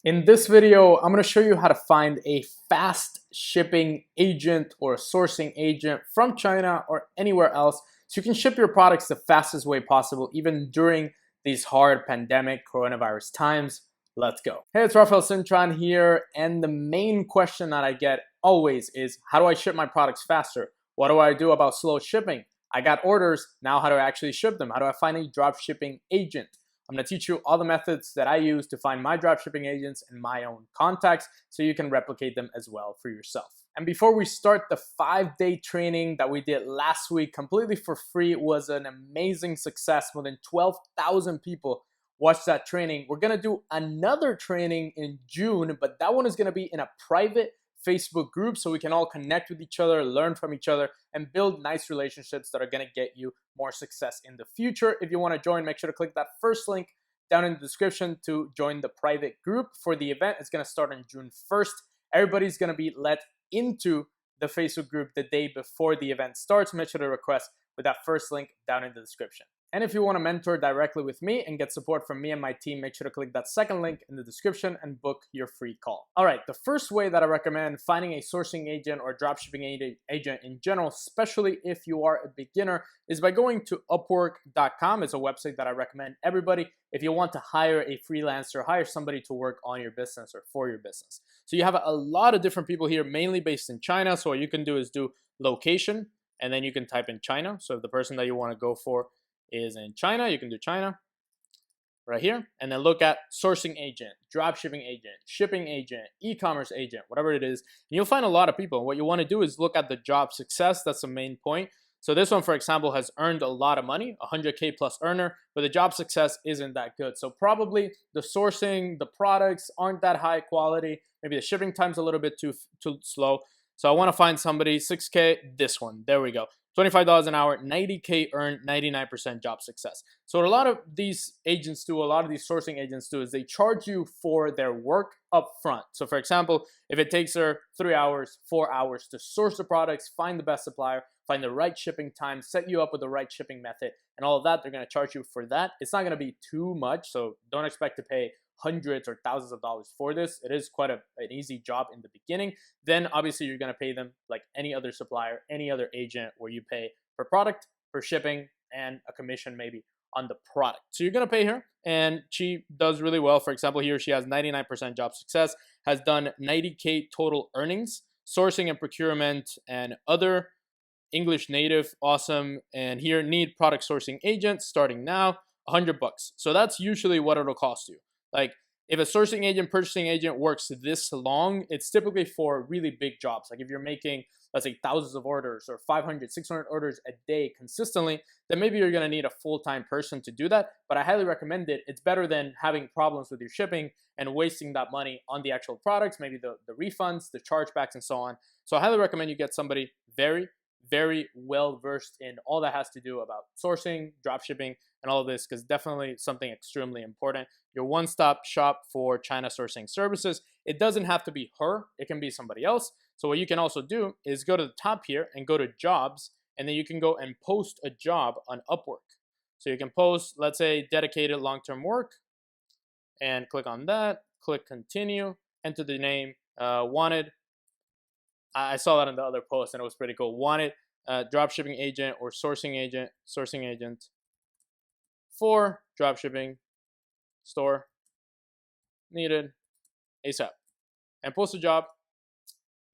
In this video, I'm going to show you how to find a fast shipping agent or a sourcing agent from China or anywhere else so you can ship your products the fastest way possible, even during these hard pandemic coronavirus times. Let's go. Hey, it's Rafael Cintron here, and the main question that I get always is, how do I ship my products faster? What do I do about slow shipping? I got orders, now how do I actually ship them? How do I find a drop shipping agent? I'm going to teach you all the methods that I use to find my dropshipping agents and my own contacts so you can replicate them as well for yourself. And before we start, the 5-day training that we did last week completely for free was an amazing success. More than 12,000 people watched that training. We're going to do another training in June, but that one is going to be in a private Facebook group so we can all connect with each other, learn from each other, and build nice relationships that are going to get you more success in the future. If you want to join, make sure to click that first link down in the description to join the private group for the event. It's going to start on June 1st. Everybody's going to be let into the Facebook group the day before the event starts. Make sure to request with that first link down in the description. And if you want to mentor directly with me and get support from me and my team, make sure to click that second link in the description and book your free call. All right, the first way that I recommend finding a sourcing agent or dropshipping agent in general, especially if you are a beginner, is by going to Upwork.com. It's a website that I recommend everybody if you want to hire a freelancer, hire somebody to work on your business or for your business. So you have a lot of different people here, mainly based in China. So what you can do is do location, and then you can type in China. So if the person that you want to go for is in China, you can do China right here, and then look at sourcing agent, dropshipping agent, shipping agent, e-commerce agent, whatever it is. And you'll find a lot of people. What you want to do is look at the job success. That's the main point. So this one, for example, has earned a lot of money, 100K plus earner, but the job success isn't that good. So probably the sourcing, the products aren't that high quality. Maybe the shipping time's a little bit too slow. So I want to find somebody, 6K, this one, there we go. $25 an hour, 90K earned, 99% job success. So what a lot of these agents do, a lot of these sourcing agents do, is they charge you for their work up front. So for example, if it takes her 3 hours, 4 hours to source the products, find the best supplier, find the right shipping time, set you up with the right shipping method, and all of that, they're going to charge you for that. It's not going to be too much, so don't expect to pay hundreds or thousands of dollars for this. It is quite an easy job in the beginning. Then obviously you're going to pay them like any other supplier, any other agent, where you pay per product, per shipping, and a commission maybe on the product. So you're going to pay her, and she does really well. For example, here she has 99% job success, has done 90K total earnings, sourcing and procurement and other, English native, awesome. And here, need product sourcing agent starting now, $100. So that's usually what it'll cost you. Like if a sourcing agent, purchasing agent works this long, it's typically for really big jobs. Like if you're making, let's say, thousands of orders or 500, 600 orders a day consistently, then maybe you're going to need a full-time person to do that. But I highly recommend it. It's better than having problems with your shipping and wasting that money on the actual products, maybe the refunds, the chargebacks, and so on. So I highly recommend you get somebody very well versed in all that has to do about sourcing, dropshipping, and all of this, because definitely something extremely important. Your one-stop shop for China sourcing services. It doesn't have to be her, it can be somebody else. So what you can also do is go to the top here and go to jobs, and then you can go and post a job on Upwork. So you can post, let's say, dedicated long-term work, and click on that, click continue, enter the name, wanted. I saw that in the other post and it was pretty cool. Wanted dropshipping agent or sourcing agent for dropshipping store needed ASAP, and post a job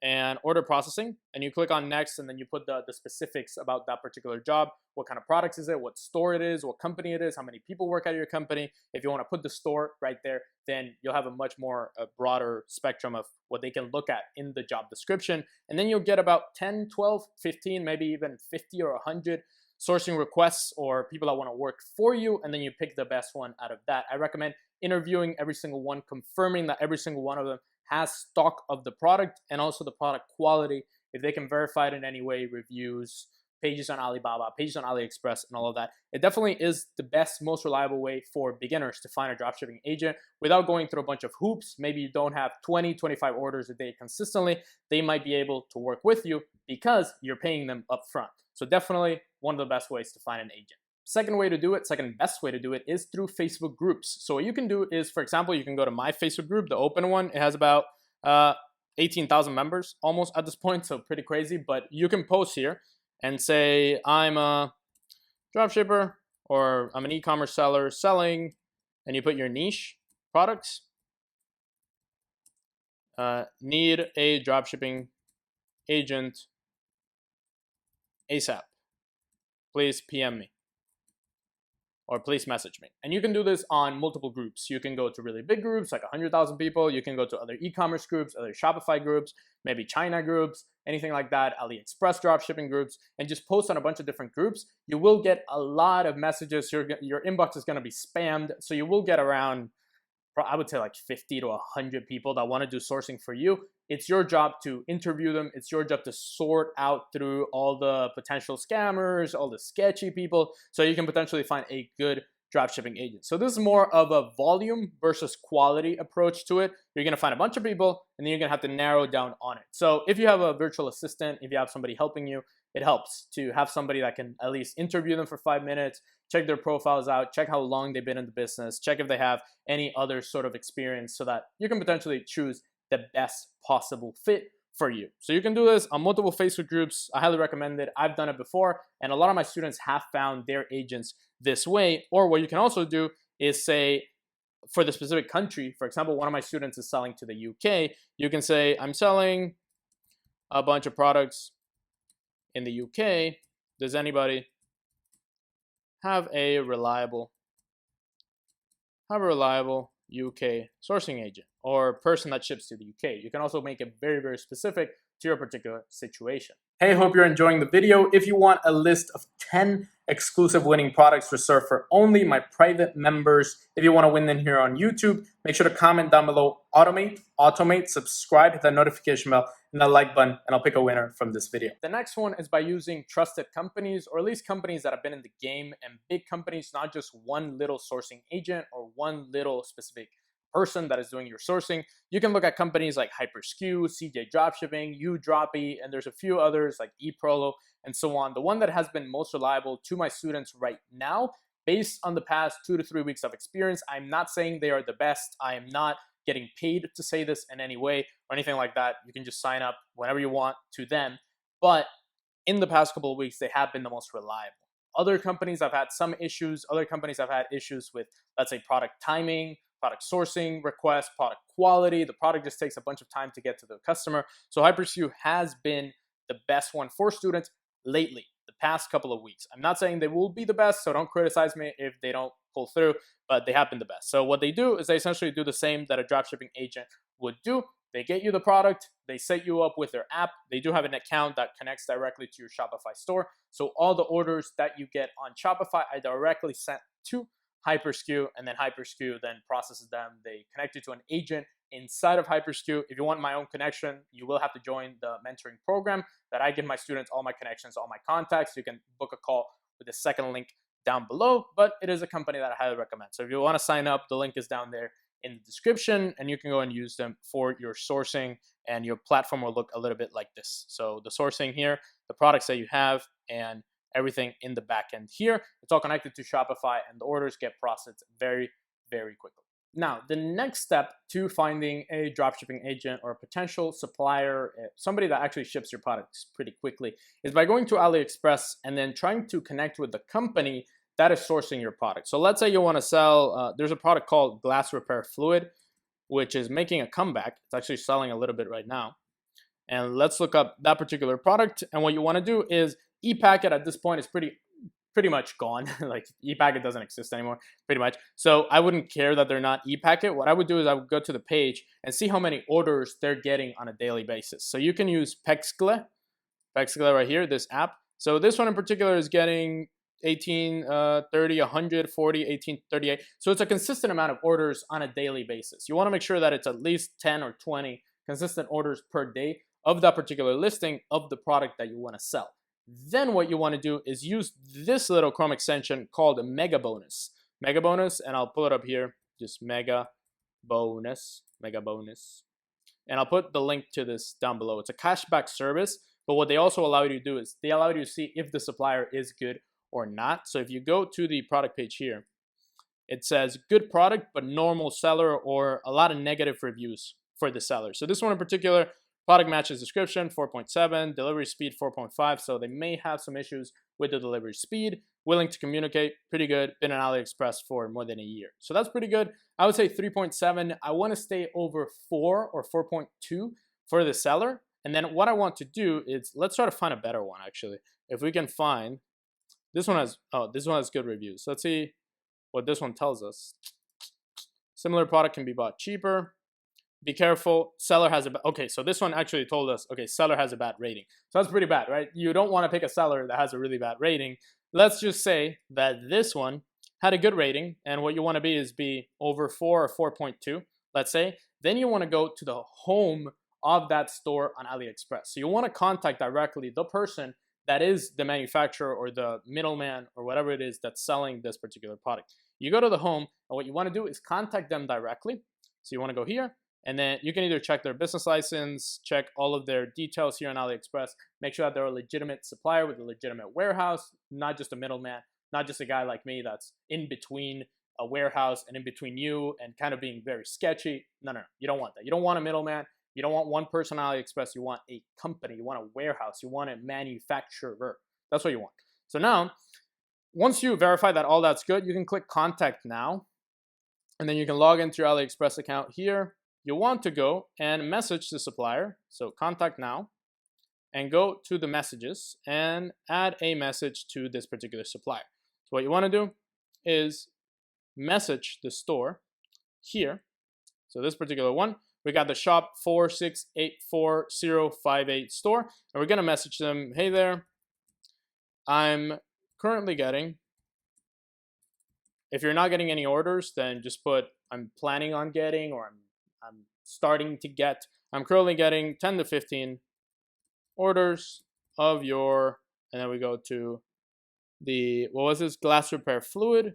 and order processing, and you click on next, and then you put the specifics about that particular job. What kind of products is it? What store it is? What company it is? How many people work at your company? If you want to put the store right there, then you'll have a much more broader spectrum of what they can look at in the job description. And then you'll get about 10, 12, 15, maybe even 50 or 100 sourcing requests or people that want to work for you, and then you pick the best one out of that. I recommend interviewing every single one, confirming that every single one of them has stock of the product and also the product quality. If they can verify it in any way, reviews, pages on Alibaba, pages on Aliexpress, and all of that. It definitely is the best, most reliable way for beginners to find a dropshipping agent without going through a bunch of hoops. Maybe you don't have 20, 25 orders a day consistently. They might be able to work with you because you're paying them up front. So definitely one of the best ways to find an agent. Second way to do it, second best way to do it, is through Facebook groups. So what you can do is, for example, you can go to my Facebook group, the open one. It has about 18,000 members almost at this point, so pretty crazy. But you can post here and say, I'm a dropshipper, or I'm an e-commerce seller selling, and you put your niche products. Need a dropshipping agent ASAP. Please PM me, or please message me. And you can do this on multiple groups. You can go to really big groups, like 100,000 people. You can go to other e-commerce groups, other Shopify groups, maybe China groups, anything like that, Aliexpress dropshipping groups, and just post on a bunch of different groups. You will get a lot of messages. Your inbox is gonna be spammed. So you will get around, I would say, like 50 to 100 people that wanna do sourcing for you. It's your job to interview them. It's your job to sort out through all the potential scammers, all the sketchy people, so you can potentially find a good dropshipping agent. So this is more of a volume versus quality approach to it. You're gonna find a bunch of people, and then you're gonna have to narrow down on it. So if you have a virtual assistant, if you have somebody helping you, it helps to have somebody that can at least interview them for 5 minutes, check their profiles out, check how long they've been in the business, check if they have any other sort of experience, so that you can potentially choose the best possible fit for you. So you can do this on multiple Facebook groups. I highly recommend it. I've done it before, and a lot of my students have found their agents this way. Or what you can also do is say, for the specific country, for example, one of my students is selling to the UK, you can say, I'm selling a bunch of products in the UK. Does anybody have a reliable UK sourcing agent or person that ships to the UK? You can also make it very, very specific to your particular situation. Hey, hope you're enjoying the video. If you want a list of 10 exclusive winning products reserved for only my private members, if you want to win them here on YouTube, make sure to comment down below, automate, subscribe, hit that notification bell, and that like button, and I'll pick a winner from this video. The next one is by using trusted companies, or at least companies that have been in the game, and big companies, not just one little sourcing agent or one little specific person that is doing your sourcing. You can look at companies like HyperSkew, CJ Dropshipping, UDroppy, and there's a few others like eProlo and so on. The one that has been most reliable to my students right now, based on the past 2 to 3 weeks of experience, I'm not saying they are the best. I am not getting paid to say this in any way or anything like that. You can just sign up whenever you want to them. But in the past couple of weeks, they have been the most reliable. Other companies have had some issues. Other companies have had issues with, let's say, product timing, product sourcing requests, product quality. The product just takes a bunch of time to get to the customer. So HyperSkew has been the best one for students lately, the past couple of weeks. I'm not saying they will be the best, so don't criticize me if they don't pull through, but they have been the best. So what they do is they essentially do the same that a dropshipping agent would do. They get you the product, they set you up with their app. They do have an account that connects directly to your Shopify store. So all the orders that you get on Shopify are directly sent to HyperSkew, and then HyperSkew then processes them. They connect you to an agent inside of HyperSkew. If you want my own connection, you will have to join the mentoring program that I give my students, all my connections, all my contacts. You can book a call with the second link down below, but it is a company that I highly recommend. So if you want to sign up, the link is down there in the description, and you can go and use them for your sourcing, and your platform will look a little bit like this. So the sourcing here, the products that you have, and everything in the back end here, it's all connected to Shopify, and the orders get processed very, very quickly. Now, the next step to finding a dropshipping agent or a potential supplier, somebody that actually ships your products pretty quickly, is by going to Aliexpress and then trying to connect with the company that is sourcing your product. So let's say you want to sell, there's a product called Glass Repair Fluid, which is making a comeback. It's actually selling a little bit right now. And let's look up that particular product. And what you want to do is ePacket at this point is pretty much gone. Like ePacket doesn't exist anymore, pretty much. So I wouldn't care that they're not ePacket. What I would do is I would go to the page and see how many orders they're getting on a daily basis. So you can use Pexgle right here, this app. So this one in particular is getting 18, 30, 140, 18, 38. So it's a consistent amount of orders on a daily basis. You want to make sure that it's at least 10 or 20 consistent orders per day of that particular listing of the product that you want to sell. Then what you want to do is use this little Chrome extension called Mega Bonus, and I'll pull it up here, just Mega Bonus, and I'll put the link to this down below. It's a cashback service, but what they also allow you to do is they allow you to see if the supplier is good or not. So if you go to the product page here, it says good product, but normal seller, or a lot of negative reviews for the seller. So this one in particular, product matches description, 4.7, delivery speed, 4.5. So they may have some issues with the delivery speed. Willing to communicate, pretty good. Been on Aliexpress for more than a year. So that's pretty good. I would say 3.7. I want to stay over 4 or 4.2 for the seller. And then what I want to do is, let's try to find a better one actually. If we can find, this one has good reviews. Let's see what this one tells us. Similar product can be bought cheaper. Be careful, seller has a, okay, so this one actually told us, okay, seller has a bad rating. So that's pretty bad, right? You don't want to pick a seller that has a really bad rating. Let's just say that this one had a good rating, and what you want to be is be over 4 or 4.2, let's say. Then you want to go to the home of that store on AliExpress. So you want to contact directly the person that is the manufacturer or the middleman or whatever it is that's selling this particular product. You go to the home, and what you want to do is contact them directly. So you want to go here, and then you can either check their business license, check all of their details here on AliExpress, make sure that they're a legitimate supplier with a legitimate warehouse, not just a middleman, not just a guy like me that's in between a warehouse and in between you and kind of being very sketchy. No, you don't want that. You don't want a middleman. You don't want one person on AliExpress. You want a company. You want a warehouse. You want a manufacturer. That's what you want. So now, once you verify that all that's good, you can click Contact Now, and then you can log into your AliExpress account here. You want to go and message the supplier. So Contact Now, and go to the messages and add a message to this particular supplier. So what you want to do is message the store here. So this particular one, we got the shop 4684058 store, and we're going to message them, hey there, I'm currently getting, if you're not getting any orders, then just put I'm planning on getting, or I'm starting to get, I'm currently getting 10 to 15 orders of your, and then we go to the, what was this, glass repair fluid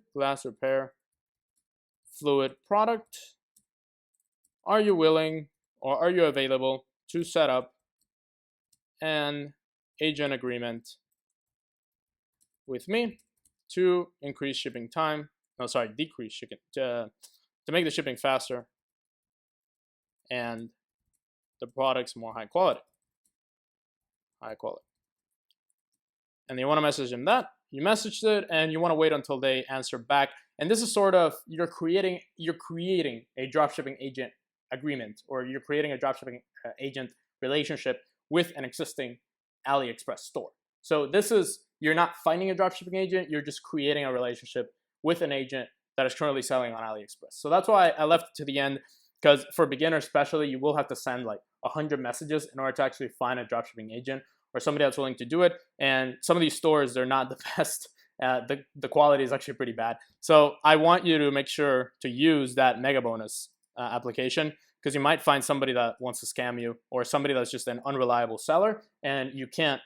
product. Are you willing, or are you available to set up an agent agreement with me to increase shipping time? No, sorry, decrease shipping, to make the shipping faster and the products more high quality. And you want to message them that. You messaged it, and you want to wait until they answer back. And this is sort of, you're creating a dropshipping agent agreement, or you're creating a dropshipping agent relationship with an existing AliExpress store. So this is, you're not finding a dropshipping agent, you're just creating a relationship with an agent that is currently selling on AliExpress. So that's why I left it to the end, because for beginners especially, you will have to send like 100 messages in order to actually find a dropshipping agent or somebody that's willing to do it. And some of these stores, they're not the best. The quality is actually pretty bad. So I want you to make sure to use that mega bonus application, because you might find somebody that wants to scam you, or somebody that's just an unreliable seller, and you can't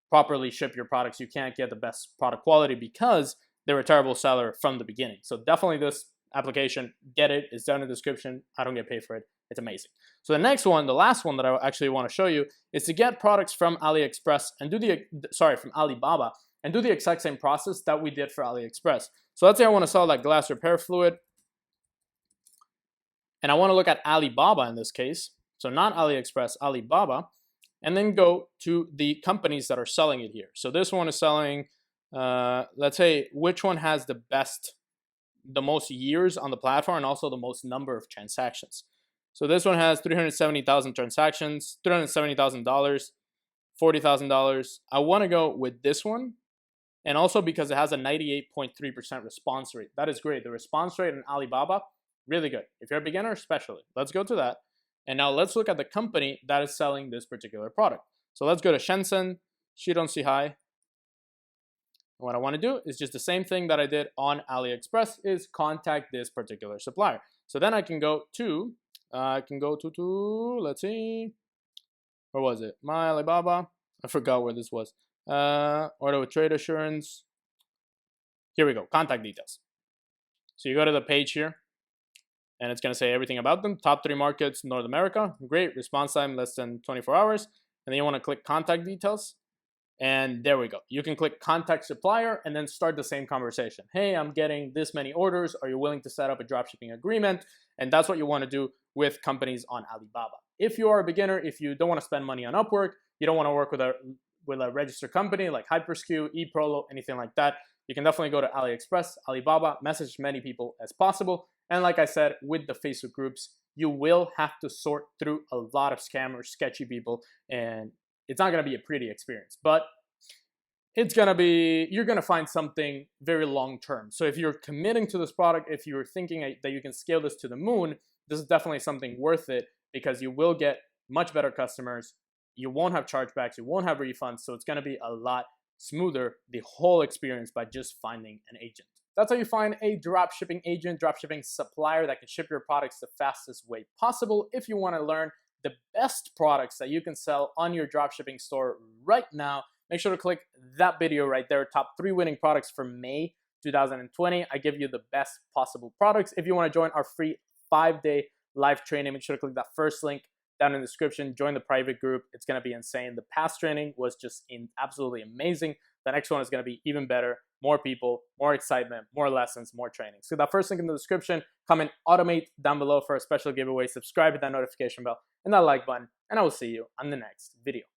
properly ship your products. You can't get the best product quality because they're a terrible seller from the beginning. So definitely this application, get it. It's down in the description. I don't get paid for it. It's amazing. So the next one, the last one that I actually want to show you, is to get products from AliExpress and from Alibaba, and do the exact same process that we did for AliExpress. So let's say I want to sell that glass repair fluid, and I want to look at Alibaba in this case. So not AliExpress, Alibaba, and then go to the companies that are selling it here. So this one is selling, let's say, which one has the most years on the platform and also the most number of transactions. So this one has 370,000 transactions, $370,000, $40,000. I want to go with this one. And also because it has a 98.3% response rate. That is great. The response rate in Alibaba, really good. If you're a beginner, especially. Let's go to that. And now let's look at the company that is selling this particular product. So let's go to Shenzhen, Shidong Sihai. What I want to do is just the same thing that I did on AliExpress, is contact this particular supplier. So then I can go to, let's see, where was it? My Alibaba. I forgot where this was. Order with trade assurance. Here we go, contact details. So you go to the page here, and it's going to say everything about them. Top 3 markets, North America. Great, response time less than 24 hours. And then you want to click contact details. And there we go. You can click contact supplier and then start the same conversation. Hey, I'm getting this many orders. Are you willing to set up a dropshipping agreement? And that's what you want to do with companies on Alibaba. If you are a beginner, if you don't want to spend money on Upwork, you don't want to work with a registered company like HyperSkew, eProlo, anything like that, you can definitely go to Aliexpress, Alibaba, message as many people as possible. And like I said, with the Facebook groups, you will have to sort through a lot of scammers, sketchy people, and it's not going to be a pretty experience, but it's going to be, you're going to find something very long term. So if you're committing to this product, if you're thinking that you can scale this to the moon, this is definitely something worth it because you will get much better customers. You won't have chargebacks, you won't have refunds, so it's going to be a lot smoother, the whole experience, by just finding an agent. That's how you find a dropshipping agent, dropshipping supplier that can ship your products the fastest way possible. If you want to learn the best products that you can sell on your dropshipping store right now, make sure to click that video right there, top 3 winning products for May 2020. I give you the best possible products. If you want to join our free 5-day live training, make sure to click that first link down in the description. Join the private group. It's going to be insane. The past training was just absolutely amazing. The next one is going to be even better. More people, more excitement, more lessons, more training. So that first link in the description. Comment automate down below for a special giveaway. Subscribe, hit that notification bell and that like button. And I will see you on the next video.